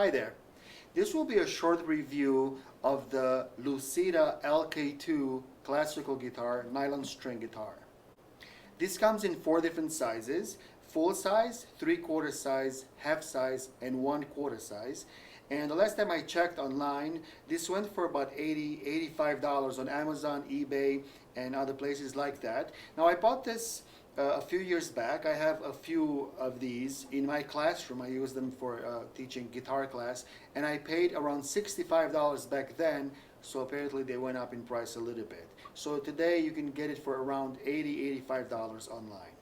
Hi there. This will be a short review of the Lucida LK-2 classical guitar, nylon string guitar. This comes in 4 different sizes: full size, 3/4 size, half size, and 1/4 size. And the last time I checked online, this went for about $85 on Amazon, eBay, and other places like that. Now I bought this a few years back. I have a few of these in my classroom. I use them for teaching guitar class, and I paid around $65 back then, so apparently they went up in price a little bit. So today you can get it for around $85 online.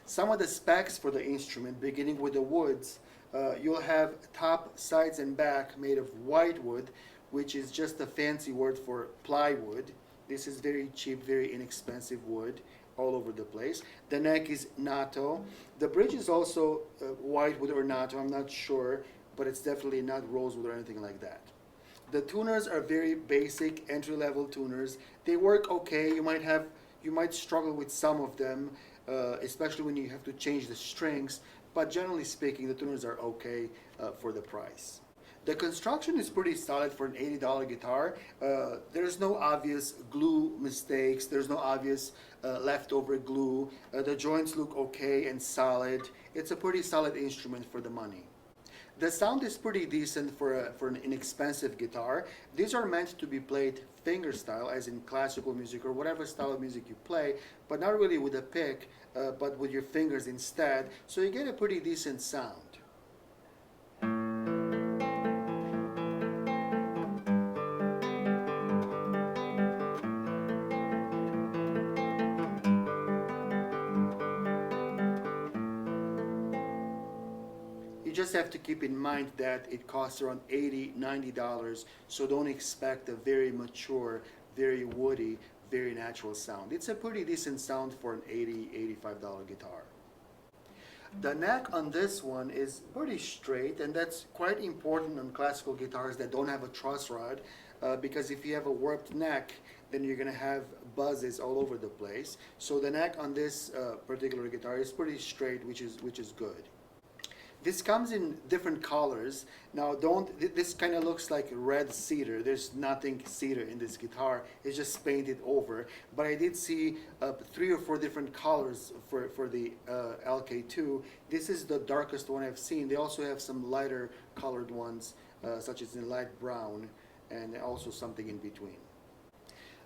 Some of the specs for the instrument, beginning with the woods, you'll have top, sides, and back made of white wood, which is just a fancy word for plywood. This is very cheap, very inexpensive wood all over the place. The neck is natto. The bridge is also white wood or natto, I'm not sure, but it's definitely not rosewood or anything like that. The tuners are very basic, entry-level tuners. They work okay. You might struggle with some of them, especially when you have to change the strings, but generally speaking, the tuners are okay for the price. The construction is pretty solid for an $80 guitar. There's no obvious glue mistakes. There's no obvious leftover glue. The joints look okay and solid. It's a pretty solid instrument for the money. The sound is pretty decent for an inexpensive guitar. These are meant to be played fingerstyle, as in classical music or whatever style of music you play, but not really with a pick, but with your fingers instead. So you get a pretty decent sound. You just have to keep in mind that it costs around $80, $90, so don't expect a very mature, very woody, very natural sound. It's a pretty decent sound for an $80, $85 guitar. The neck on this one is pretty straight, and that's quite important on classical guitars that don't have a truss rod, because if you have a warped neck, then you're going to have buzzes all over the place. So the neck on this particular guitar is pretty straight, which is good. This comes in different colors. Now this kind of looks like red cedar. There's nothing cedar in this guitar. It's just painted over. But I did see 3 or 4 different colors for the LK-2. This is the darkest one I've seen. They also have some lighter colored ones, such as in light brown, and also something in between.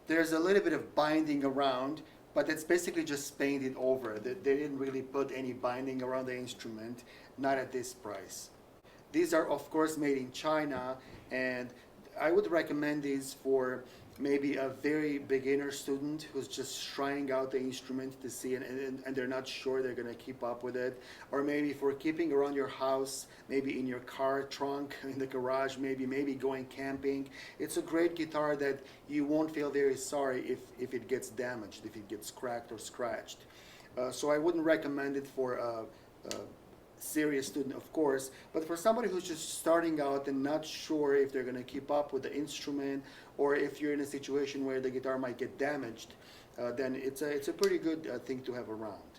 There's a little bit of binding around, but it's basically just painted over. They didn't really put any binding around the instrument, not at this price. These are of course made in China, and I would recommend these for maybe a very beginner student who's just trying out the instrument to see, and they're not sure they're going to keep up with it, or maybe for keeping around your house, maybe in your car trunk, in the garage, maybe going camping. It's a great guitar that you won't feel very sorry if it gets damaged, if it gets cracked or scratched. So I wouldn't recommend it for a serious student, of course, but for somebody who's just starting out and not sure if they're going to keep up with the instrument, or if you're in a situation where the guitar might get damaged, then it's a pretty good thing to have around.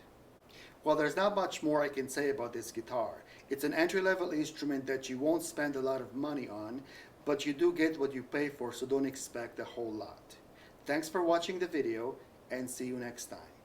Well, there's not much more I can say about this guitar. It's an entry-level instrument that you won't spend a lot of money on, but you do get what you pay for, so don't expect a whole lot. Thanks for watching the video, and see you next time.